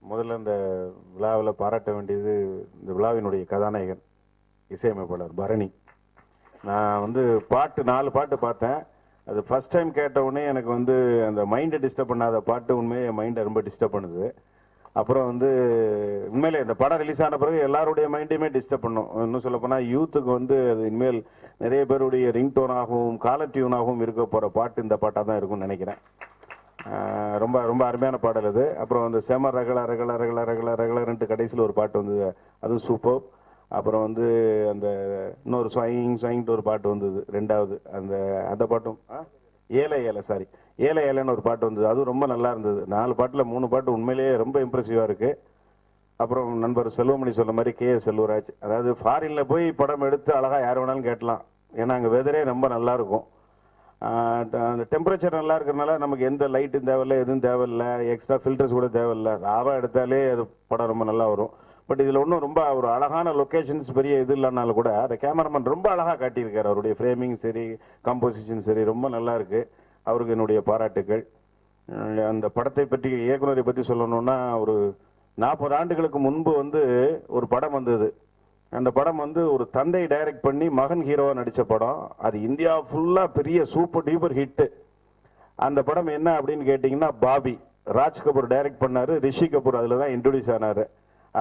முதல்ல இந்த விழாவில் பாராட்ட வேண்டியது இந்த விழாவினுடைய கதாநாயகன் இசையமைப்பாளர் பரணி. நான் வந்து பாட்டு 4 பாட்டு பார்த்தேன். அது ஃபர்ஸ்ட் டைம் கேட்ட உடனே எனக்கு வந்து அந்த மைண்டை டிஸ்டர்ப் பண்ணாத பாட்டு உண்மையே என் மைண்டை ரொம்ப டிஸ்டர்ப் பண்ணுது. அப்புறம் வந்து உண்மையிலே இந்த படம் ரிலீஸ் ஆன பிறகு எல்லாருடைய மைண்டையுமே டிஸ்டர்ப் பண்ணும். இன்னும் சொல்லப்போனால் யூத்துக்கு வந்து அது இனிமேல் நிறைய பேருடைய ரிங்டோனாகவும் காலர் டியூனாகவும் இருக்க போகிற பாட்டு இந்த பாட்டாக தான் இருக்கும்னு நினைக்கிறேன். ரொம்ப ரொம்ப அருமையான பாடல் அது. அப்புறம் அந்த செம ரகல ரகல ரகல ரகல ரகலன்ட்டு கடைசியில் ஒரு பாட்டு வந்தது, அதுவும் சூப்பர். அப்புறம் வந்து அந்த இன்னொரு ஸ்வைங்கிட்டு ஒரு பாட்டு வந்தது ரெண்டாவது, அந்த பாட்டும் ஏழை ஏழை சாரி ஏழை ஏழைன்னு ஒரு பாட்டு வந்தது, அதுவும் ரொம்ப நல்லா இருந்தது. 4 பாட்டில் 3 பாட்டு உண்மையிலேயே ரொம்ப இம்ப்ரெசிவாக இருக்குது. அப்புறம் நண்பர் செல்வமணி சொல்ல மாதிரி K.S. செல்வராஜ், அதாவது ஃபாரினில் போய் படம் எடுத்து அழகாக யார் வேணாலும் கேட்டலாம். ஏன்னா அங்கே வெதரே ரொம்ப நல்லாயிருக்கும். அந்த டெம்பரேச்சர் நல்லா இருக்கிறதுனால நமக்கு எந்த லைட்டும் தேவையில்லை, எதுவும் தேவையில்லை, எக்ஸ்ட்ரா ஃபில்டர்ஸ் கூட தேவையில்லை. ராவாக எடுத்தாலே அது படம் ரொம்ப நல்லா வரும். பட் இதில் ஒன்றும் ரொம்ப ஒரு அழகான லொக்கேஷன்ஸ் பெரிய இது இல்லைனாலும் கூட அந்த கேமராமேன் ரொம்ப அழகாக காட்டியிருக்காரு. அவருடைய ஃப்ரேமிங் சரி, கம்போசிஷன் சரி ரொம்ப நல்லா இருக்கு. அவருக்கு என்னுடைய பாராட்டுக்கள். அந்த படத்தை பற்றி, இயக்குனரை பற்றி சொல்லணும்னா, ஒரு 40 ஆண்டுகளுக்கு முன்பு வந்து ஒரு படம் வந்தது. அந்த படம் வந்து ஒரு தந்தை டைரக்ட் பண்ணி மகன் ஹீரோவாக நடித்த படம். அது இந்தியா ஃபுல்லாக பெரிய சூப்பர் டூப்பர் ஹிட்டு. அந்த படம் என்ன அப்படின்னு கேட்டிங்கன்னா பாபி. ராஜ் கபூர் டைரக்ட் பண்ணார், ரிஷி கபூர் அதில் தான் இன்ட்ரடியூஸ் ஆனார்.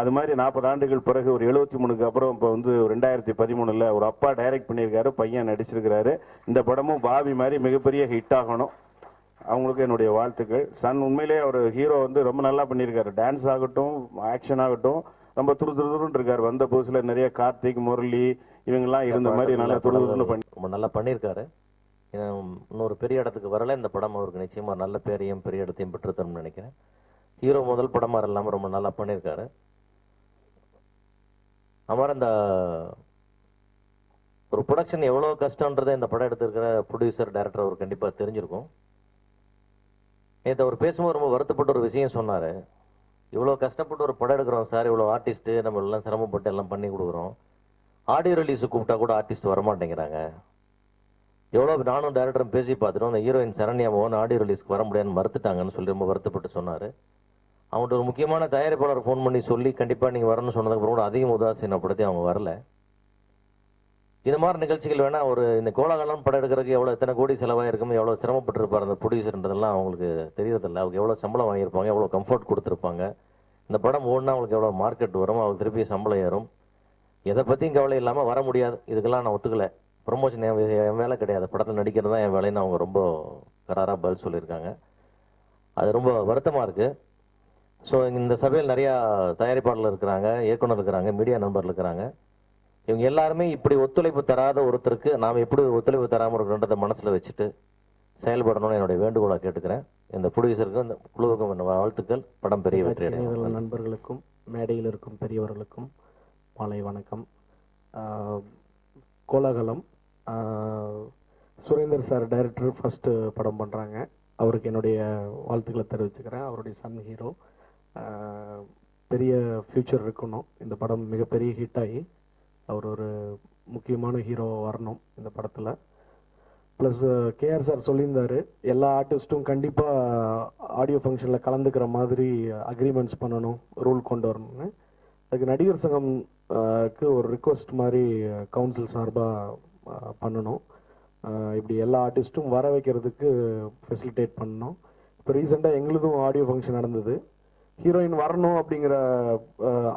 அது மாதிரி 40 ஆண்டுகள் பிறகு ஒரு 73க்கு அப்புறம் இப்போ வந்து 2013 ஒரு அப்பா டைரக்ட் பண்ணியிருக்காரு, பையன் நடிச்சிருக்கிறாரு. இந்த படமும் பாபி மாதிரி மிகப்பெரிய ஹிட் ஆகணும். அவங்களுக்கு என்னுடைய வாழ்த்துக்கள். சன் உண்மையிலே ஒரு ஹீரோ வந்து ரொம்ப நல்லா பண்ணியிருக்காரு. டான்ஸ் ஆகட்டும், ஆக்ஷன் ஆகட்டும், ரொம்ப துருதுருன்னு இருக்காரு. வந்த புதுசில் நிறைய கார்த்திக், முரளி இவங்கெல்லாம் இருந்த மாதிரி நல்லா துருதுருன்னு பண்ணி ரொம்ப நல்லா பண்ணியிருக்காரு. இன்னொரு பெரிய இடத்துக்கு வரல, இந்த படம் அவருக்கு நிச்சயமாக நல்ல பேரையும் பெரிய இடத்தையும் பெற்றுத்தரும்னு நினைக்கிறேன். ஹீரோ முதல் படமாக இல்லாமல் ரொம்ப நல்லா பண்ணியிருக்காரு. அவர் அந்த ஒரு ப்ரொடக்ஷன் எவ்வளோ கஷ்டன்றதை இந்த படம் எடுத்திருக்கிற ப்ரொடியூசர் டைரக்டர் அவர் கண்டிப்பாக தெரிஞ்சிருக்கும். நேற்று அவர் பேசும்போது ரொம்ப வருத்தப்பட்ட ஒரு விஷயம் சொன்னார். இவ்வளோ கஷ்டப்பட்டு ஒரு படம் எடுக்கிறோம் சார், இவ்வளோ ஆர்டிஸ்ட்டு நம்ம எல்லாம் சிரமப்பட்டு எல்லாம் பண்ணி கொடுக்குறோம், ஆடியோ ரிலீஸு கூப்பிட்டா கூட ஆர்டிஸ்ட் வரமாட்டேங்கிறாங்க. எவ்வளோ நானும் டைரக்டரும் பேசி பார்த்துட்டோம், அந்த ஹீரோயின் சரண்யா மோகன் ஆடியோ ரிலீஸ்க்கு வர முடியாதுன்னு மறுத்துட்டாங்கன்னு சொல்லி ரொம்ப வருத்தப்பட்டு சொன்னார். அவங்கள்ட்ட ஒரு முக்கியமான தயாரிப்பாளர் ஃபோன் பண்ணி சொல்லி கண்டிப்பாக நீங்கள் வரணும்னு சொன்னதுக்கப்புறம் கூட அதிகம் உதாசீனப்படுத்தி அவங்க வரல. இது மாதிரி நிகழ்ச்சிகள் வேணால் ஒரு இந்த கோலாகலம் படம் எடுக்கிறதுக்கு எவ்வளோ எத்தனை கோடி செலவாயிருக்கும், எவ்வளோ சிரமப்பட்டிருப்பார் அந்த ப்ரொடியூசர்ன்றதெல்லாம் அவங்களுக்கு தெரியறதில்ல. அவங்க எவ்வளோ சம்பளம் வாங்கியிருப்பாங்க, எவ்வளோ கம்ஃபர்ட் கொடுத்துருப்பாங்க, இந்த படம் ஓடுனா அவங்களுக்கு எவ்வளோ மார்க்கெட் வரும், அவங்களுக்கு திருப்பி சம்பளம் ஏறும். எதை பற்றியும் கவலை இல்லாமல் வர முடியாது. இதுக்கெல்லாம் நான் ஒத்துக்கலை. ப்ரொமோஷன் என் வேலை கிடையாது, படத்தில் நடிக்கிறது தான் என் வேலைன்னு அவங்க ரொம்ப கராராக பதில் சொல்லியிருக்காங்க. அது ரொம்ப வருத்தமாக இருக்குது. ஸோ இந்த சபையில் நிறையா தயாரிப்பாளர்கள் இருக்கிறாங்க, இயக்குனர் இருக்கிறாங்க, மீடியா நண்பர்கள் இருக்கிறாங்க. இவங்க எல்லாருமே இப்படி ஒத்துழைப்பு தராத ஒருத்தருக்கு நாம் எப்படி ஒத்துழைப்பு தராமல் இருக்கிறன்றதை மனசில் வச்சுட்டு செயல்படணும்னு என்னுடைய வேண்டுகோளாக கேட்டுக்கிறேன். இந்த ப்ரொடியூசருக்கும் இந்த குழுவுக்கும் வாழ்த்துக்கள். படம் பெரிய வெற்றி அடையும். நண்பர்களுக்கும் மேடையில் இருக்கும் பெரியவர்களுக்கும் மாலை வணக்கம். கோலாகலம் சுரேந்தர் சார் டைரக்டர் ஃபஸ்ட்டு படம் பண்ணுறாங்க. அவருக்கு என்னுடைய வாழ்த்துக்களை தெரிவிச்சுக்கிறேன். அவருடைய சன் ஹீரோ, பெரிய ஃப்யூச்சர் இருக்கணும். இந்த படம் மிகப்பெரிய ஹிட் ஆகி அவர் ஒரு முக்கியமான ஹீரோ வரணும் இந்த படத்தில். ப்ளஸ் KR சார் சொல்லியிருந்தார், எல்லா ஆர்டிஸ்ட்டும் கண்டிப்பாக ஆடியோ ஃபங்க்ஷனில் கலந்துக்கிற மாதிரி அக்ரிமெண்ட்ஸ் பண்ணணும், ரூல் கொண்டு வரணும்னு. அதுக்கு நடிகர் சங்கம்க்கு ஒரு ரிக்வெஸ்ட் மாதிரி கவுன்சில் சார்பாக பண்ணணும். இப்படி எல்லா ஆர்டிஸ்ட்டும் வர வைக்கிறதுக்கு ஃபெசிலிட்டேட் பண்ணணும். இப்போ ரீசெண்டாக எங்களுதும் ஆடியோ ஃபங்க்ஷன் நடந்தது. ஹீரோயின் வரணும் அப்படிங்கிற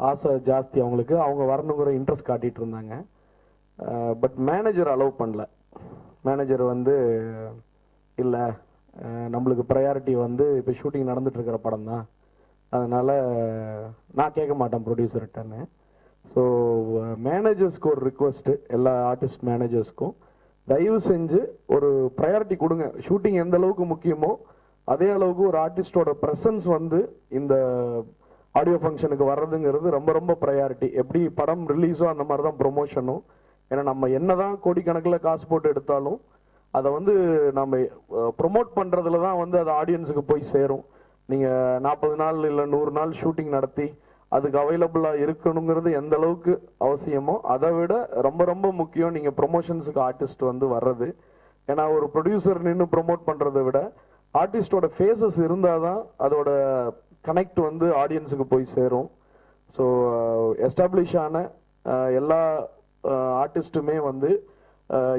ஆசை ஜாஸ்தி அவங்களுக்கு, அவங்க வரணுங்கிற இன்ட்ரெஸ்ட் காட்டிகிட்டு இருந்தாங்க. பட் மேனேஜர் அலோவ் பண்ணல. மேனேஜர் வந்து இல்லை, நம்மளுக்கு ப்ரையாரிட்டி வந்து இப்போ ஷூட்டிங் நடந்துகிட்ருக்கிற படம் தான், அதனால் நான் கேட்க மாட்டேன் ப்ரொடியூசர்கிட்டன்னு. ஸோ மேனேஜர்ஸ்க்கு ஒரு ரிக்வெஸ்ட்டு, எல்லா ஆர்டிஸ்ட் மேனேஜர்ஸ்க்கும் தயவு செஞ்சு ஒரு ப்ரையாரிட்டி கொடுங்க. ஷூட்டிங் எந்த அளவுக்கு முக்கியமோ அதே அளவுக்கு ஒரு ஆர்டிஸ்டோட ப்ரெசன்ஸ் வந்து இந்த ஆடியோ ஃபங்க்ஷனுக்கு வர்றதுங்கிறது ரொம்ப ரொம்ப ப்ரையாரிட்டி. எப்படி படம் ரிலீஸோ அந்த மாதிரி தான் ப்ரொமோஷனும். ஏன்னா நம்ம என்ன தான் கோடிக்கணக்கில் காசு போட்டு எடுத்தாலும் அதை வந்து நம்ம ப்ரொமோட் பண்ணுறதுல தான் வந்து அது ஆடியன்ஸுக்கு போய் சேரும். நீங்கள் 40 நாள் இல்லை 100 நாள் ஷூட்டிங் நடத்தி அதுக்கு அவைலபிளாக இருக்கணுங்கிறது எந்த அளவுக்கு அவசியமோ அதை விட ரொம்ப ரொம்ப முக்கியம் நீங்கள் ப்ரொமோஷன்ஸுக்கு ஆர்டிஸ்ட் வந்து வர்றது. ஏன்னா ஒரு ப்ரொடியூசர் நின்று ப்ரொமோட் பண்ணுறதை விட ஆர்டிஸ்டோட ஃபேஸஸ் இருந்தால் தான் அதோட கனெக்ட் வந்து ஆடியன்ஸுக்கு போய் சேரும். ஸோ எஸ்டாப்ளிஷ் ஆன எல்லா ஆர்டிஸ்ட்டுமே வந்து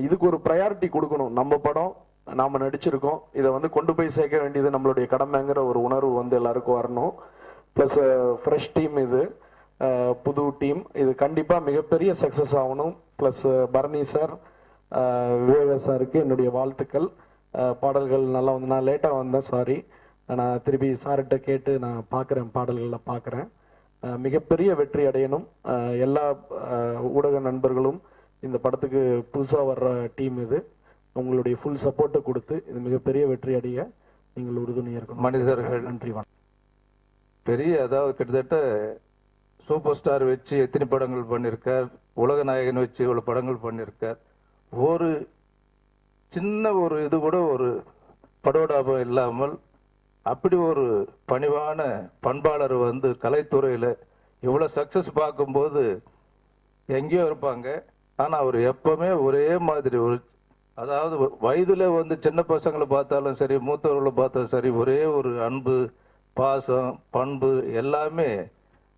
இதுக்கு ஒரு ப்ரையாரிட்டி கொடுக்கணும். நம்ம படம் நாம் நடிச்சிருக்கோம், இதை வந்து கொண்டு போய் சேர்க்க வேண்டியது நம்மளுடைய கடமைங்கிற ஒரு உணர்வு வந்து எல்லாருக்கும் வரணும். ப்ளஸ் ஃப்ரெஷ் டீம், இது புது டீம், இது கண்டிப்பாக மிகப்பெரிய சக்ஸஸ் ஆகணும். ப்ளஸ் பரணி சார், விவேக சாருக்கு என்னுடைய வாழ்த்துக்கள். பாடல்கள் நல்லா வந்து, நான் லேட்டாக வந்தேன், சாரி. நான் திருப்பி சார்கிட்ட கேட்டு நான் பார்க்குறேன், பாடல்களில் பார்க்குறேன். மிகப்பெரிய வெற்றி அடையணும். எல்லா ஊடக நண்பர்களும் இந்த படத்துக்கு புதுசாக வர்ற டீம் இது, உங்களுடைய ஃபுல் சப்போர்ட்டை கொடுத்து இது மிகப்பெரிய வெற்றி அடைய நீங்கள் உறுதுணையாக இருக்கணும். மனிதர்கள் நன்றி. பெரிய, அதாவது கிட்டத்தட்ட சூப்பர் ஸ்டார் வச்சு எத்தனை படங்கள் பண்ணியிருக்கார், உலக நாயகன் வச்சு இவ்வளோ படங்கள் பண்ணியிருக்கார். ஒரு சின்ன ஒரு இது கூட ஒரு படோடாபம் இல்லாமல் அப்படி ஒரு பணிவான பண்பாளர் வந்து கலைத்துறையில் இவ்வளோ சக்ஸஸ் பார்க்கும்போது எங்கேயோ இருப்பாங்க. ஆனால் அவர் எப்பவுமே ஒரே மாதிரி ஒரு, அதாவது வயதில் வந்து சின்ன பசங்களை பார்த்தாலும் சரி, மூத்தவர்களை பார்த்தாலும் சரி, ஒரே ஒரு அன்பு, பாசம், பண்பு எல்லாமே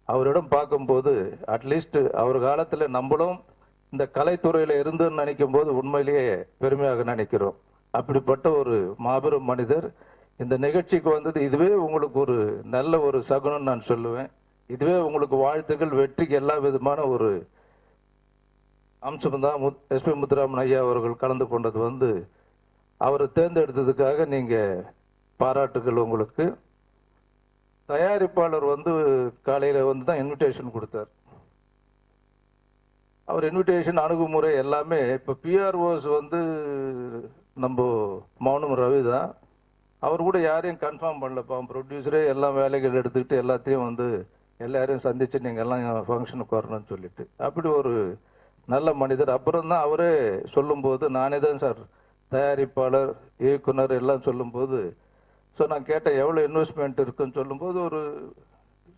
அவரிடம் பார்க்கும்போது, அட்லீஸ்ட் அவர் காலத்தில் நம்மளும் இந்த கலைத்துறையில் இருந்துன்னு நினைக்கும் போது உண்மையிலேயே பெருமையாக நினைக்கிறோம். அப்படிப்பட்ட ஒரு மாபெரும் மனிதர் இந்த நிகழ்ச்சிக்கு வந்தது, இதுவே உங்களுக்கு ஒரு நல்ல ஒரு சகுனம் நான் சொல்லுவேன். இதுவே உங்களுக்கு வாழ்த்துக்கள், வெற்றிக்கு எல்லா விதமான ஒரு அம்சம்தான். எஸ்பி முத்துராமன் ஐயா அவர்கள் கலந்து கொண்டது வந்து அவரை தேர்ந்தெடுத்ததுக்காக நீங்கள் பாராட்டுகள் உங்களுக்கு. தயாரிப்பாளர் வந்து காலையில் வந்து தான் இன்விடேஷன் கொடுத்தார். அவர் இன்விடேஷன் அணுகுமுறை எல்லாமே, இப்போ பிஆர்ஓஸ் வந்து நம்ம மௌனம் ரவி தான், அவர் கூட யாரையும் கன்ஃபார்ம் பண்ணலப்பா, ப்ரொடியூசரே எல்லாம் வேலைகள் எடுத்துக்கிட்டு எல்லாத்தையும் வந்து எல்லாரையும் சந்திச்சு நீங்கள் எல்லாம் ஃபங்க்ஷனுக்கு வரணும்னு சொல்லிட்டு, அப்படி ஒரு நல்ல மனிதர். அப்புறம் தான் அவரே சொல்லும்போது, நானே தான் சார் தயாரிப்பாளர், இயக்குனர் எல்லாம் சொல்லும்போது, ஸோ நான் கேட்டேன் எவ்வளோ இன்வெஸ்ட்மெண்ட் இருக்குன்னு சொல்லும்போது ஒரு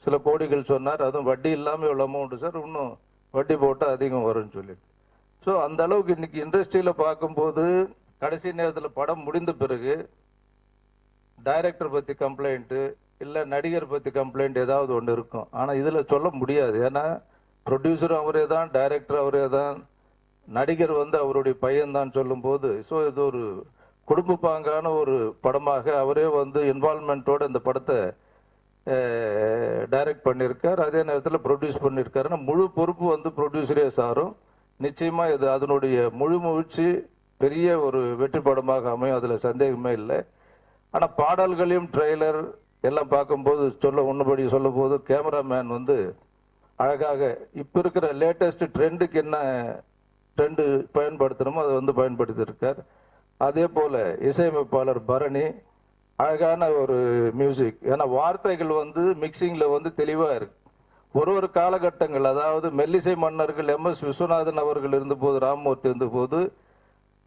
சில கோடிகள் சொன்னார். அதுவும் வட்டி இல்லாமல் எவ்வளோ அமௌண்ட்டு சார், இன்னும் வட்டி போட்டால் அதிகம் வரும்னு சொல்லிட்டு. ஸோ அந்த அளவுக்கு இன்னைக்கு இண்டஸ்ட்ரியில் பார்க்கும்போது கடைசி நேரத்தில் படம் முடிந்த பிறகு டைரக்டர் பற்றி கம்ப்ளைண்ட்டு இல்லை நடிகர் பற்றி கம்ப்ளைண்ட் ஏதாவது ஒன்று இருக்கும். ஆனால் இதில் சொல்ல முடியாது. ஏன்னா ப்ரொடியூசரும் அவரே தான், டைரக்டர் அவரே தான், நடிகர் வந்து அவருடைய பையன்தான் சொல்லும்போது, ஸோ இது ஒரு குடும்ப பாங்கான ஒரு படமாக அவரே வந்து இன்வால்மெண்ட்டோட இந்த படத்தை டைரக்ட் பண்ணியிருக்கார். அதே நேரத்தில் ப்ரொடியூஸ் பண்ணியிருக்காருன்னா முழு பொறுப்பு வந்து ப்ரொடியூசரே சாரும். நிச்சயமாக இது அதனுடைய முழு முயற்சி பெரிய ஒரு வெற்றி படமாக அமையும், அதில் சந்தேகமே இல்லை. ஆனால் பாடல்களையும் ட்ரெய்லர் எல்லாம் பார்க்கும்போது ஒன்றுபடி சொல்லும் போது கேமராமேன் வந்து அழகாக இப்போ இருக்கிற லேட்டஸ்ட் ட்ரெண்டுக்கு என்ன ட்ரெண்டு பயன்படுத்தணுமோ அதை வந்து பயன்படுத்தியிருக்கார். அதே போல் இசையமைப்பாளர் பரணி அழகான ஒரு மியூசிக். ஏன்னா வார்த்தைகள் வந்து மிக்சிங்கில் வந்து தெளிவாக இருக்கு. ஒரு காலகட்டங்கள், அதாவது மெல்லிசை மன்னர்கள் எம்எஸ் விஸ்வநாதன் அவர்கள் இருந்தபோது, ராமமூர்த்தி இருந்தபோது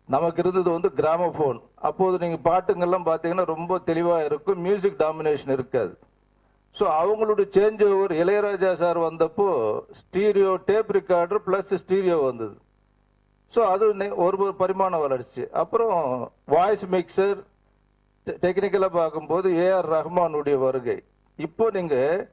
நமக்கு இருந்தது வந்து கிராமபோன். அப்போது நீங்கள் பாட்டுங்கள்லாம் பார்த்தீங்கன்னா ரொம்ப தெளிவாக இருக்கும், மியூசிக் டாமினேஷன் இருக்காது. ஸோ அவங்களுடைய சேஞ்ச் ஓவர் இளையராஜா சார் வந்தப்போ stereo tape recorder plus stereo வந்தது. ஸோ அது ஒரு பரிமாண வளர்ச்சி. அப்புறம் வாய்ஸ் மிக்சர் டெக்னிக்கலாக பார்க்கும்போது ஏஆர் ரஹ்மானுடைய வருகை. இப்போ நீங்கள்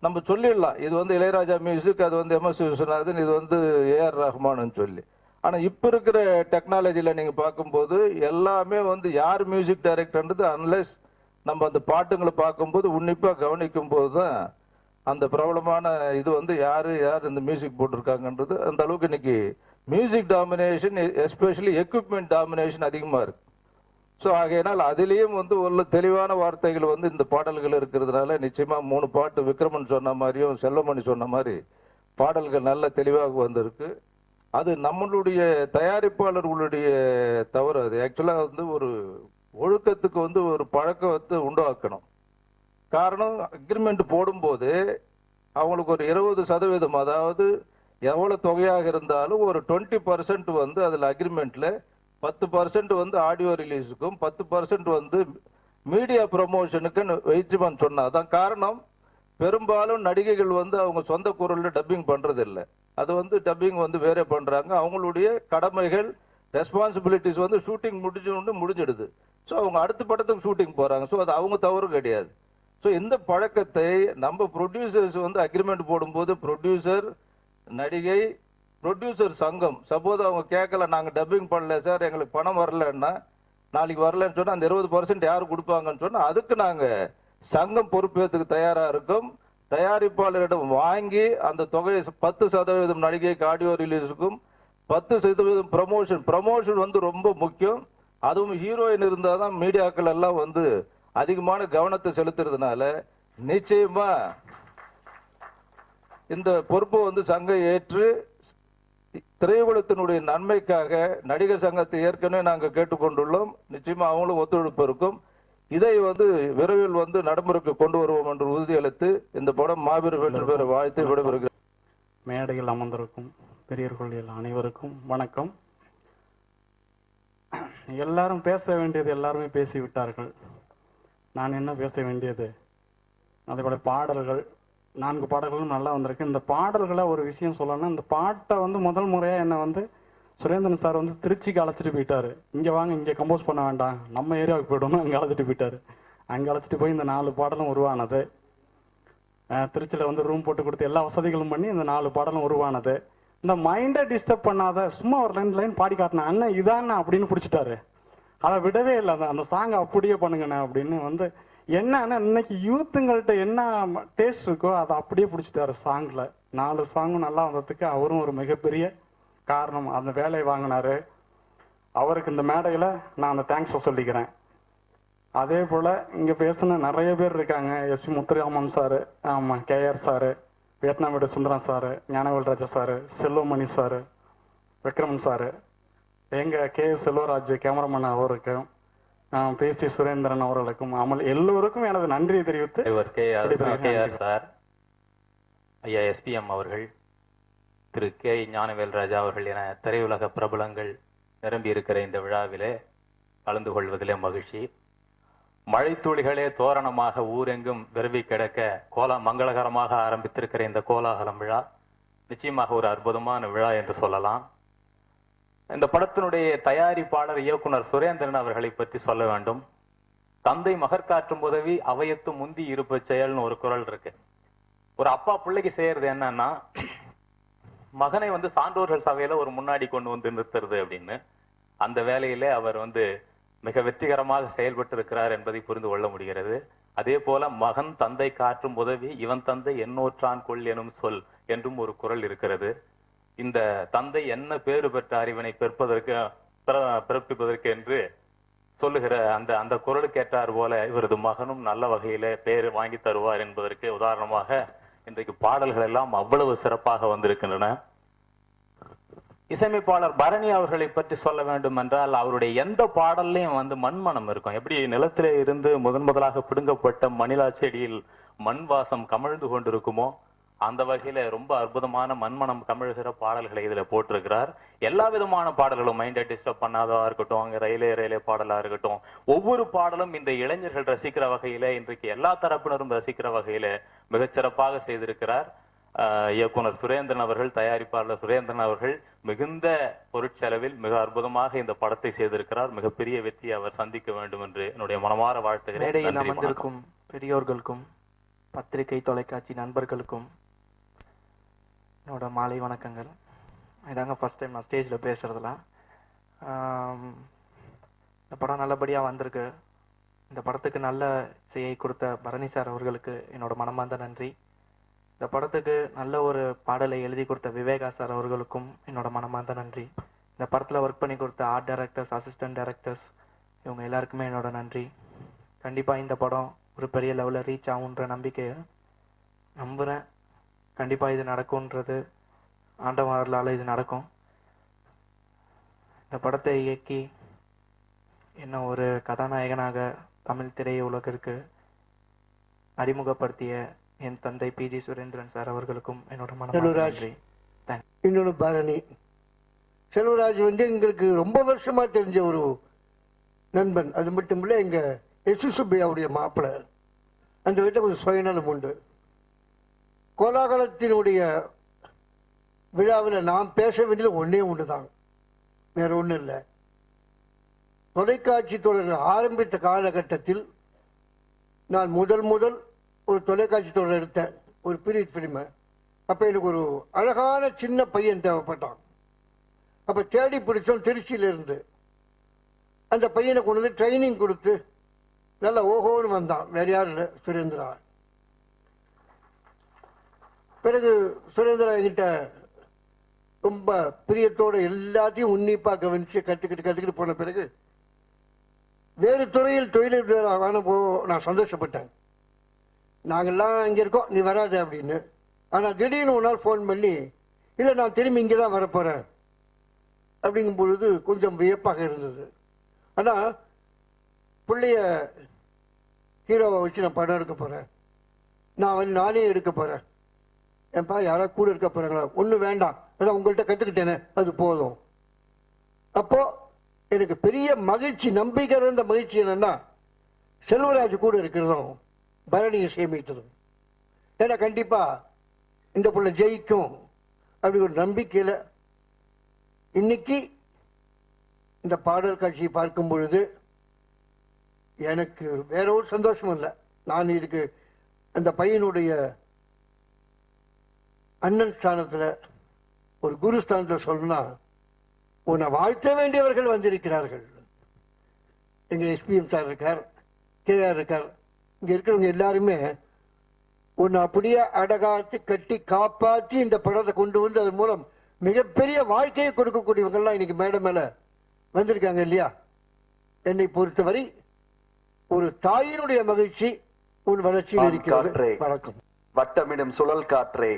நம்ம சொல்லிடலாம் இது வந்து இளையராஜா மியூசிக், அது வந்து எம்எஸ் விஸ்வநாதன், இது வந்து ஏஆர் ரஹ்மான்னு சொல்லி. ஆனால் இப்போ இருக்கிற டெக்னாலஜியில் நீங்கள் பார்க்கும்போது எல்லாமே வந்து யார் மியூசிக் டைரக்டர்ன்றது அன்லெஸ் நம்ம அந்த பாட்டுங்களை பார்க்கும்போது உன்னிப்பாக கவனிக்கும் போது தான் அந்த பிரபலமான இது வந்து யார் இந்த மியூசிக் போட்டிருக்காங்கன்றது. அந்த அளவுக்கு இன்னைக்கு music domination, especially equipment domination அதிகமாக இருக்கு. ஸோ ஆகையினால் அதிலேயும் வந்து ஒரு தெளிவான வார்த்தைகள் வந்து இந்த பாடல்கள் இருக்கிறதுனால நிச்சயமாக 3 பாட்டு விக்ரமன் சொன்ன மாதிரியும் செல்வமணி சொன்ன மாதிரி பாடல்கள் நல்ல தெளிவாக வந்திருக்கு. அது நம்மளுடைய தயாரிப்பாளர்களுடைய தவறு. அது ஆக்சுவலாக வந்து ஒரு ஒழுக்கத்துக்கு வந்து ஒரு பழக்கத்தை உண்டாக்கணும். காரணம், அக்ரிமெண்ட் போடும்போது அவங்களுக்கு ஒரு 20%, அதாவது எவ்வளோ தொகையாக இருந்தாலும் ஒரு 20% வந்து அதில் அக்ரிமெண்ட்டில் 10% வந்து ஆடியோ ரிலீஸுக்கும் 10% வந்து மீடியா ப்ரமோஷனுக்குன்னு வைச்சுமான்னு சொன்னாதான். காரணம், பெரும்பாலும் நடிகைகள் வந்து அவங்க சொந்த குரலில் டப்பிங் பண்ணுறதில்லை. அது வந்து டப்பிங் வந்து வேறே பண்ணுறாங்க. அவங்களுடைய கடமைகள், ரெஸ்பான்சிபிலிட்டிஸ் வந்து ஷூட்டிங் முடிஞ்சிடுது. ஸோ அவங்க அடுத்த படத்துக்கு ஷூட்டிங் போகிறாங்க. ஸோ அது அவங்க தவறு கிடையாது. ஸோ இந்த பழக்கத்தை நம்ம ப்ரொடியூசர்ஸ் வந்து அக்ரிமெண்ட் போடும்போது ப்ரொடியூசர், நடிகை, ப்ரொடியூசர் சங்கம், சப்போஸ் அவங்க கேட்கல, நாங்கள் டப்பிங் பண்ணல சார், எங்களுக்கு பணம் வரலன்னா, நாளைக்கு வரலன்னு சொன்னால் அந்த 20% யார் கொடுப்பாங்கன்னு சொன்னால் அதுக்கு நாங்கள் சங்கம் பொறுப்பேற்றுக்கு தயாராக இருக்கும். தயாரிப்பாளரிடம் வாங்கி அந்த தொகையை 10% நடிகைக்கு ஆடியோ ரிலீஸுக்கும், 10% ப்ரமோஷன் வந்து ரொம்ப முக்கியம். அதுவும் ஹீரோயின் இருந்தால் தான் மீடியாக்கள் எல்லாம் வந்து அதிகமான கவனத்தை செலுத்துறதுனால நிச்சயமா இந்த பொறுப்பை வந்து சங்கம் ஏற்று திரையுலகத்தினுடைய நன்மைக்காக நடிகர் சங்கத்தை ஏற்கனவே நாங்கள் கேட்டுக்கொண்டுள்ளோம். நிச்சயமா அவங்களும் ஒத்துழைப்பு இருக்கும். இதை வந்து விரைவில் வந்து நடைமுறைக்கு கொண்டு வருவோம் என்று உறுதியளித்து இந்த படம் மாபெரும் வெற்றி பெற வாழ்த்து விடைபெறுகிறேன். மேடையில் அமர்ந்திருக்கும் பெரியவர்கள் அனைவருக்கும் வணக்கம். எல்லாரும் பேச வேண்டியது எல்லாருமே பேசிவிட்டார்கள். நான் என்ன பேச வேண்டியது? அதேபோல பாடல்கள் 4 பாடல்களும் நல்லா வந்திருக்கு. இந்த பாடல்களை ஒரு விஷயம் சொல்லணும்னா, இந்த பாட்டை வந்து முதல் முறையாக என்னை வந்து சுரேந்திரன் சார் வந்து திருச்சிக்கு அழைச்சிட்டு போயிட்டாரு. இங்கே வாங்க, இங்கே கம்போஸ் பண்ண வேண்டாம், நம்ம ஏரியாவுக்கு போய்டணும், அங்கே அழைச்சிட்டு போயிட்டாரு. அங்கே அழைச்சிட்டு போய் இந்த 4 பாடலும் உருவானது. திருச்சியில் வந்து ரூம் போட்டு கொடுத்து எல்லா வசதிகளும் பண்ணி இந்த 4 பாடலும் உருவானது. இந்த மைண்டை டிஸ்டர்ப் பண்ணாத சும்மா ஒரு 2 லைன் பாடி காட்டினேன். அண்ணன் இதாண்ணா அப்படின்னு பிடிச்சிட்டாரு. அதை விடவே இல்லை. அந்த சாங்கை அப்படியே பண்ணுங்கண்ணே அப்படின்னு வந்து என்னன்னா, இன்னைக்கு யூத்துங்கள்ட்ட என்ன டேஸ்ட் இருக்கோ அதை அப்படியே பிடிச்சிட்டாரு சாங்கில். 4 சாங்கும் நல்லா வந்ததுக்கு அவரும் ஒரு மிகப்பெரிய காரணம். அந்த வேலையை வாங்கினாரு. அவருக்கு இந்த மேடையில் நான் அந்த தேங்க்ஸை சொல்லிக்கிறேன். அதே போல் இங்கே பேசின நிறைய பேர் இருக்காங்க. எஸ்பி முத்துராமன் சாரு, ஆமாம், KR sir, Vietnam Veedu Sundaram sir, Gnanavel Raja sir, Selvamani sir, Vikraman sir, எங்கள் கே செல்வராஜ் கேமராமேன் அவருக்கும், பேசி சுரேந்திரன் அவர்களுக்கும், அமல் எல்லோருக்கும் எனது நன்றியை தெரிவித்து கேஆர் சார், ஐயா எஸ்பிஎம் அவர்கள், திரு கே ஞானவேல் ராஜா அவர்கள் என திரையுலக பிரபலங்கள் நிரம்பி இருக்கிற இந்த விழாவிலே கலந்து கொள்வதிலே மகிழ்ச்சி. மழைத்துளிகளே தோரணமாக ஊரெங்கும் விரவி கிடக்க மங்களகரமாக ஆரம்பித்திருக்கிற இந்த கோலாகலம் விழா நிச்சயமாக ஒரு அற்புதமான விழா என்று சொல்லலாம். இந்த படத்தினுடைய தயாரிப்பாளர் இயக்குனர் சுரேந்திரன் அவர்களை பற்றி சொல்ல வேண்டும். தந்தை மகற்காற்றும் உதவி அவையத்து முந்தி இருப்பு செயல்னு ஒரு குரல் இருக்கு. ஒரு அப்பா பிள்ளைக்கு செய்யறது என்னன்னா, மகனை வந்து சான்றோர்கள் சபையில ஒரு முன்னாடி கொண்டு வந்து நிறுத்துறது அப்படின்னு. அந்த வேலையிலே அவர் வந்து மிக வெற்றிகரமாக செயல்பட்டு இருக்கிறார் என்பதை புரிந்து கொள்ள முடிகிறது. அதே போல மகன் தந்தை காற்றும் உதவி இவன் தந்தை என்னோற்றான் கொள் எனும் சொல் என்றும் ஒரு குரல் இருக்கிறது. இந்த தந்தை என்ன பேறு பெற்ற அறிவினை பிறப்பிப்பதற்கு என்று சொல்லுகிற அந்த குரலுக்கு ஏற்றார் போல இவரது மகனும் நல்ல வகையில பேர் வாங்கி தருவார் என்பதற்கு உதாரணமாக இன்றைக்கு பாடல்கள் எல்லாம் அவ்வளவு சிறப்பாக வந்திருக்கின்றன. இசையமைப்பாளர் பரணி அவர்களை பற்றி சொல்ல வேண்டும் என்றால், அவருடைய எந்த பாடல்லையும் வந்து மண்மனம் இருக்கும். எப்படி நிலத்திலே இருந்து முதலாக பிடுங்கப்பட்ட மணிலா செடியில் மண் வாசம் கமிழ்ந்து கொண்டிருக்குமோ அந்த வகையில ரொம்ப அற்புதமான மண்மனம் கமிழ்கிற பாடல்களை இதுல போட்டிருக்கிறார். எல்லா விதமான பாடல்களும், மைண்டை டிஸ்டர்ப் பண்ணாதா இருக்கட்டும், அங்க ரயிலே பாடலா இருக்கட்டும், ஒவ்வொரு பாடலும் இந்த இளைஞர்கள் ரசிக்கிற வகையில, இன்றைக்கு எல்லா தரப்பினரும் ரசிக்கிற வகையில மிகச்சிறப்பாக செய்திருக்கிறார். இயக்குனர் சுரேந்திரன் அவர்கள், தயாரிப்பாளர் சுரேந்திரன் அவர்கள் மிகுந்த பொருட்செலவில் மிக அற்புதமாக இந்த படத்தை செய்திருக்கிறார். மிகப்பெரிய வெற்றியை அவர் சந்திக்க வேண்டும் என்று என்னுடைய மனமாற வாழ்த்துகிறேன். அமர்ந்திருக்கும் பெரியோர்களுக்கும் பத்திரிகை தொலைக்காட்சி நண்பர்களுக்கும் என்னோட மாலை வணக்கங்கள். இதாங்க ஃபர்ஸ்ட் டைம் நான் ஸ்டேஜில் பேசுறதுலாம். இந்த படம் நல்லபடியாக வந்திருக்கு. இந்த படத்துக்கு நல்ல இசையை கொடுத்த பரணி சார் அவர்களுக்கு என்னோட மனமார்ந்த நன்றி. இந்த படத்துக்கு நல்ல ஒரு பாடலை எழுதி கொடுத்த விவேகா சார் அவர்களுக்கும் என்னோட மனமார்ந்த நன்றி. இந்த படத்தில் ஒர்க் பண்ணி கொடுத்த ஆர்ட் டைரக்டர்ஸ், அசிஸ்டன்ட் டைரக்டர்ஸ், இவங்க எல்லாருக்குமே என்னோட நன்றி. கண்டிப்பாக இந்த படம் ஒரு பெரிய லெவலில் ரீச் ஆகுன்ற நம்பிக்கையை நம்புகிறேன். கண்டிப்பாக இது நடக்கும்ன்றது ஆண்டவர்களால் இது நடக்கும். இந்த படத்தை இயக்கி என்ன ஒரு கதாநாயகனாக தமிழ் திரையுலகிற்கு அறிமுகப்படுத்திய என் தந்தை பிஜி சுரேந்திரன் சார் அவர்களுக்கும் என்னோட மனமார்ந்த நன்றி. இன்னொன்று பரணி செல்வராஜ் வந்து எங்களுக்கு ரொம்ப வருஷமா தெரிஞ்ச ஒரு நண்பன். அது மட்டும் இல்லை, எங்க எசுசுப்பையாவுடைய மாப்பிள்ளை. அந்த வீட்டில் கொஞ்சம் சுயநலம் உண்டு. கோலாகலத்தினுடைய விழாவில் நாம் பேச வேண்டியது ஒன்றே ஒன்று தான், வேற ஒன்றும் இல்லை. தொலைக்காட்சி தொடர்கள் ஆரம்பித்த காலகட்டத்தில் நான் முதல் ஒரு தொலைக்காட்சி தொடர் எடுத்தேன், ஒரு பீரியட் ஃபிலிமு. அப்போ எனக்கு ஒரு அழகான சின்ன பையன் தேவைப்பட்டான். அப்போ தேடி பிடிச்சோம் திருச்சியிலேருந்து. அந்த பையனை கொண்டு வந்து ட்ரைனிங் கொடுத்து நல்லா ஓஹோன்னு வந்தான். வேற யாரும் இல்லை, சுரேந்திரா. பிறகு சுரேந்திரா என்கிட்ட ரொம்ப பிரியத்தோடு எல்லாத்தையும் உன்னிப்பாக கவனித்து கற்றுக்கிட்டு போன பிறகு வேறு துறையில் தொழிலதிபரான நான் சந்தோஷப்பட்டேன். நாங்கள்லாம் இங்கே இருக்கோம், நீ வராது அப்படின்னு. ஆனால் திடீர்னு ஒரு நாள் ஃபோன் பண்ணி, இல்லை நான் திரும்பி இங்கே தான் வரப்போகிறேன் அப்படிங்கும் பொழுது கொஞ்சம் வியப்பாக இருந்தது. ஆனால் பிள்ளைய ஹீரோவை வச்சு நான் படம் எடுக்க போகிறேன், நான் நானே எடுக்க போகிறேன். ஏன்பா யாராவது கூட இருக்க போகிறாங்களா? ஒன்றும் வேண்டாம், அதான் உங்கள்கிட்ட கற்றுக்கிட்டேனே அது போதும். அப்போது எனக்கு பெரிய மகிழ்ச்சி, நம்பிக்கை இருந்த மகிழ்ச்சி என்னன்னா, செல்வராஜ் கூட இருக்கிறதும் பரணியை சேமித்ததும். ஏன்னா கண்டிப்பாக இந்த பிள்ளை ஜெயிக்கும் அப்படி ஒரு நம்பிக்கையில் இன்னைக்கு இந்த பாடல் காட்சியை பார்க்கும் பொழுது எனக்கு வேற ஒரு சந்தோஷமும் இல்லை. நான் இதுக்கு அந்த பையனுடைய அண்ணன் ஸ்தானத்தில், ஒரு குரு ஸ்தானத்தில் சொல்லணும்னா, உன்னை வாழ்த்த வேண்டியவர்கள் வந்திருக்கிறார்கள். எங்க எஸ்பிஎம் சார் இருக்கார், கேஆர் இருக்கார், இங்க இருக்கிறவங்க எல்லாருமே உன்னை அப்படியே அடகாத்து கட்டி காப்பாற்றி இந்த படத்தை கொண்டு வந்து அதன் மூலம் மிகப்பெரிய வாழ்க்கையை கொடுக்கக்கூடியவங்கெல்லாம் இன்னைக்கு மேடை மேல வந்திருக்காங்க இல்லையா? என்னை பொறுத்தவரை ஒரு தாயினுடைய மகிழ்ச்சி உன் வளர்ச்சியில் இருக்கிறது. வணக்கம். வட்டமிடும் சுழல் காற்றே,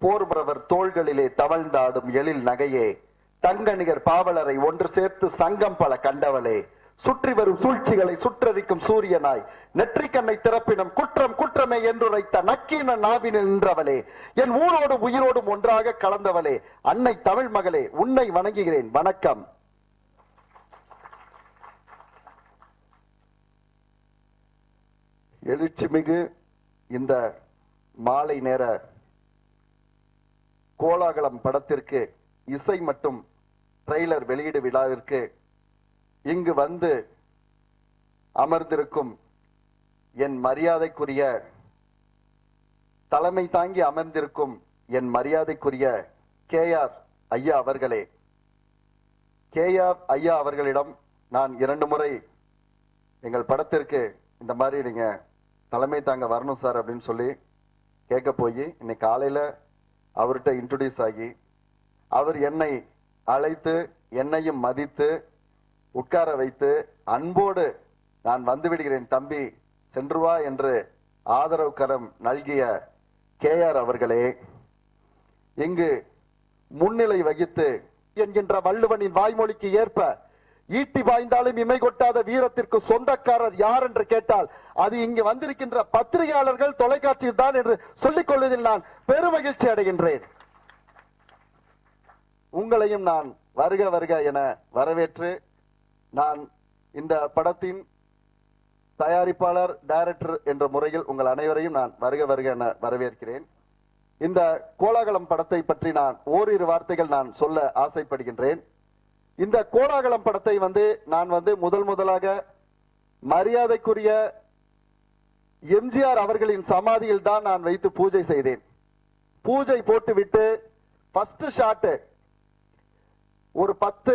போர்பரவர் தோள்களிலே தவழ்ந்தாடும் எழில் நகையே, தங்கநிகர் பாவலரை ஒன்று சேர்த்து சங்கம் பல கண்டவளே, சுற்றி வரும் சூழ்ச்சிகளை சுற்றறிக்கும் சூரியனாய் நெற்றிக்கண்ணை திறப்பினும் குற்றம் குற்றமே என்றுரைத்த நக்கீன நாவினில் நின்றவளே, என் ஊரோடும் உயிரோடும் ஒன்றாக கலந்தவளே, அன்னை தமிழ் மகளே, உன்னை வணங்குகிறேன். வணக்கம். எழுச்சிமிகு இந்த மாலை நேர கோலாகலம் படத்திற்கு இசை மற்றும் ட்ரெய்லர் வெளியீடு விழாவிற்கு இங்கு வந்து அமர்ந்திருக்கும் என் மரியாதைக்குரிய தலைமை தாங்கி அமர்ந்திருக்கும் என் மரியாதைக்குரிய கேஆர் ஐயா அவர்களே, கேஆர் ஐயா அவர்களிடம் நான் 2 முறை எங்கள் படத்திற்கு இந்த மாதிரி நீங்க தலைமை தாங்க வரணும் சார் அப்படின்னு சொல்லி கேட்க போய் இன்னைக்கு காலையில அவர்கிட்ட இன்ட்ரோடியூஸ் ஆகி அவர் என்னை அழைத்து என்னையும் மதித்து உட்கார வைத்து அன்போடு நான் வந்து விடுகிறேன் தம்பி சென்று வா என்று ஆதரவு கரம் நல்கிய கேஆர் அவர்களே, இங்கு முன்னிலை வகித்து என்கின்ற வள்ளுவனின் வாய்மொழிக்கு ஏற்ப ஈட்டி வாய்ந்தாலும் இமை கொட்டாத வீரத்திற்கு சொந்தக்காரர் யார் என்று கேட்டால் அது இங்கு வந்திருக்கின்ற பத்திரிகையாளர்கள், தொலைக்காட்சியில் தான் என்று சொல்லிக் கொள்வதில் நான் பெருமகிழ்ச்சி அடைகின்றேன். உங்களையும் நான் வருக வருக என வரவேற்று நான் இந்த படத்தின் தயாரிப்பாளர், டைரக்டர் என்ற முறையில் உங்கள் அனைவரையும் நான் வருக வருக என வரவேற்கிறேன். இந்த கோலாகலம் படத்தை பற்றி நான் ஓரிரு வார்த்தைகள் நான் சொல்ல ஆசைப்படுகின்றேன். இந்த கோலாகலம் படத்தை நான் முதலாக மரியாதைக்குரிய எம்ஜிஆர் அவர்களின் சமாதியில் தான் நான் வைத்து பூஜை செய்தேன். பூஜை போட்டுவிட்டு ஃபர்ஸ்ட் ஷாட் ஒரு 10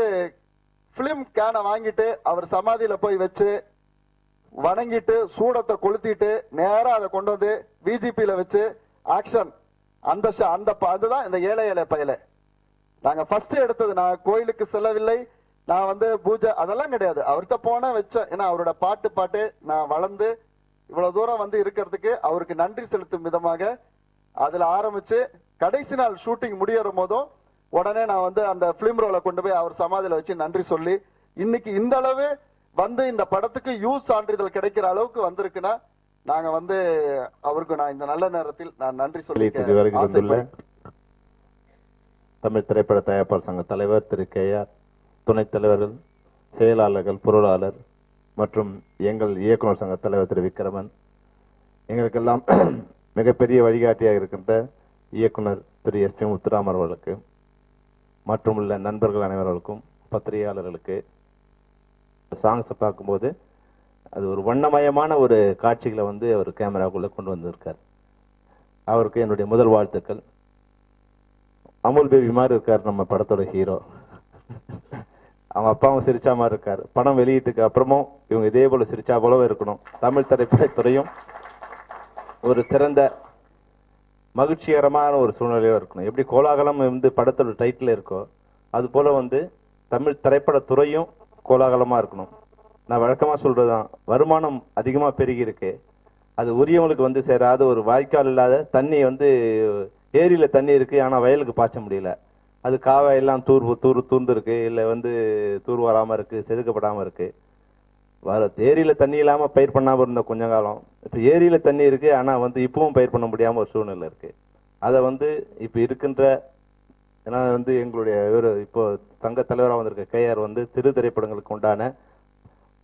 பிலிம் கேனை வாங்கிட்டு அவர் சமாதியில போய் வச்சு வணங்கிட்டு சூடத்தை கொளுத்திட்டு நேரா அதை கொண்டு வந்து விஜிபியில வச்சு ஆக்ஷன். அதுதான் இந்த ஏழை பயல நாங்க ஃபர்ஸ்ட் எடுத்தது. நான் கோயிலுக்கு செல்லவில்லை, நான் பூஜை அதெல்லாம் கிடையாது. அவர்கிட்ட போன வச்சேன். ஏன்னா அவரோட பாட்டு நான் வளர்ந்து இவ்வளவு தூரம் இருக்கிறதுக்கு அவருக்கு நன்றி செலுத்தும் விதமாக அதுல ஆரம்பிச்சு கடைசி நாள் ஷூட்டிங் முடியற போதும் உடனே நான் அந்த பிலிம் ரோலை கொண்டு போய் அவர் சமாதியில வச்சு நன்றி சொல்லி இன்னைக்கு இந்த அளவு இந்த படத்துக்கு யூஸ் சான்றிதழ் கிடைக்கிற அளவுக்கு வந்திருக்குன்னா நாங்க அவருக்கு நான் இந்த நல்ல நேரத்தில் நான் நன்றி சொல்லி தமிழ் திரைப்பட தயாரிப்பாளர் சங்க தலைவர் திரு கேஆர், துணைத் தலைவர்கள், செயலாளர்கள், பொருளாளர் மற்றும் எங்கள் இயக்குனர் சங்க தலைவர் திரு விக்ரமன், எங்களுக்கெல்லாம் மிகப்பெரிய வழிகாட்டியாக இருக்கின்ற இயக்குனர் திரு எஸ் பி முத்துராமன் அவர்களுக்கு மற்றும் உள்ள நண்பர்கள் அனைவர்களுக்கும், பத்திரிகையாளர்களுக்கு, சாங்ஸை பார்க்கும்போது அது ஒரு வண்ணமயமான ஒரு காட்சிகளை வந்து அவர் கேமராக்குள்ளே கொண்டு வந்திருக்கார். அவருக்கு என்னுடைய முதல் வாழ்த்துக்கள். அமுல் பேபி மாதிரி இருக்கார் நம்ம படத்தோட ஹீரோ. அவங்க அப்பாவும் சிரிச்சா மாதிரி இருக்கார். படம் வெளியீட்டுக்கு அப்புறமும் இவங்க இதே போல சிரிச்சா போலவே இருக்கணும். தமிழ் திரைப்படத்துறையும் ஒரு திறந்த மகிழ்ச்சிகரமான ஒரு சூழ்நிலையில இருக்கணும். எப்படி கோலாகலம் வந்து படத்தோட டைட்டில் இருக்கோ அது போல வந்து தமிழ் திரைப்படத்துறையும் கோலாகலமா இருக்கணும். நான் வழக்கமா சொல்றதுதான், வருமானம் அதிகமா பெருகி இருக்கு, அது உரியவங்களுக்கு வந்து சேராத ஒரு வாய்க்கால் இல்லாத தண்ணி வந்து ஏரியில தண்ணி இருக்கு ஆனா வயலுக்கு பாய்ச்ச முடியல. அது காவை எல்லாம் தூர்ந்து இருக்கு, இல்லை வந்து தூர் வராம இருக்கு, செதுக்கப்படாம இருக்கு. ஏரியில தண்ணி இல்லாம பயிர் பண்ணாம இருந்த கொஞ்ச காலம், இப்ப ஏரியில தண்ணி இருக்கு ஆனா வந்து இப்பவும் பயிர் பண்ண முடியாம ஒரு சூழ்நிலை இருக்கு. அதை வந்து இப்ப இருக்கின்ற, ஏன்னா வந்து எங்களுடைய இப்போ தங்க தலைவராக வந்திருக்க கேஆர் வந்து சிறு திரைப்படங்களுக்கு உண்டான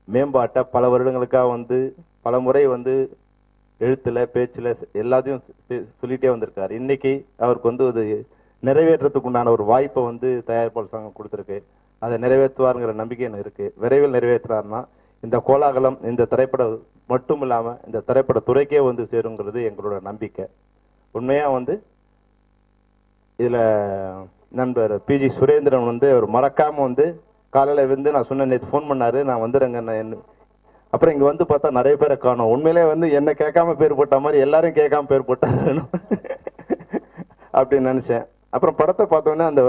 மேம்பாட்டை பல வருடங்களுக்காக வந்து பல முறை வந்து எழுத்துல பேச்சுல எல்லாத்தையும் சொல்லிட்டே வந்திருக்காரு. இன்னைக்கு அவருக்கு வந்து ஒரு நிறைவேற்றத்துக்கு உண்டான ஒரு வாய்ப்பை வந்து தயாரிப்பாளர் சங்கம் கொடுத்துருக்கு. அதை நிறைவேற்றுவாருங்கிற நம்பிக்கை எனக்கு இருக்கு. விரைவில் நிறைவேற்றுறாருன்னா இந்த கோலாகலம் இந்த திரைப்படம் மட்டும் இல்லாம இந்த திரைப்பட துறைக்கே வந்து சேருங்கிறது எங்களோட நம்பிக்கை. உண்மையா வந்து இதுல நண்பர் பிஜி சுரேந்திரன் வந்து அவர் மறக்காம வந்து காலையில வந்து நான் சொன்ன நேற்று ஃபோன் பண்ணாரு, நான் வந்துடுறேங்க. அப்புறம் இங்க வந்து பார்த்தா நிறைய பேரை காணும். உண்மையிலே வந்து என்ன கேட்காம பேர் போட்ட மாதிரி எல்லாரும் கேட்காம பேர் போட்டாரு அப்படின்னு நினைச்சேன். அப்புறம் படத்தை பார்த்தோன்னே அந்த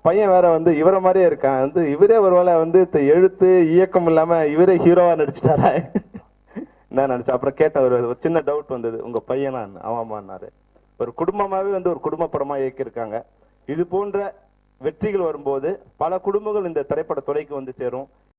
பையன் வேற வந்து இவரை மாதிரியே இருக்கான். வந்து இவரே ஒரு வேளை வந்து எழுத்து இயக்கம் இல்லாம இவரே ஹீரோவா நடிச்சுட்டாரா நான் நினைச்சேன். அப்புறம் கேட்டேன், ஒரு சின்ன டவுட் வந்தது, உங்க பையனா? ஆமாமான்னாரு. ஒரு குடும்பமாவே வந்து ஒரு குடும்ப படமா இயக்கியிருக்காங்க. இது போன்ற வெற்றிகள் வரும்போது பல குடும்பங்கள் இந்த திரைப்பட துறைக்கு வந்து சேரும்.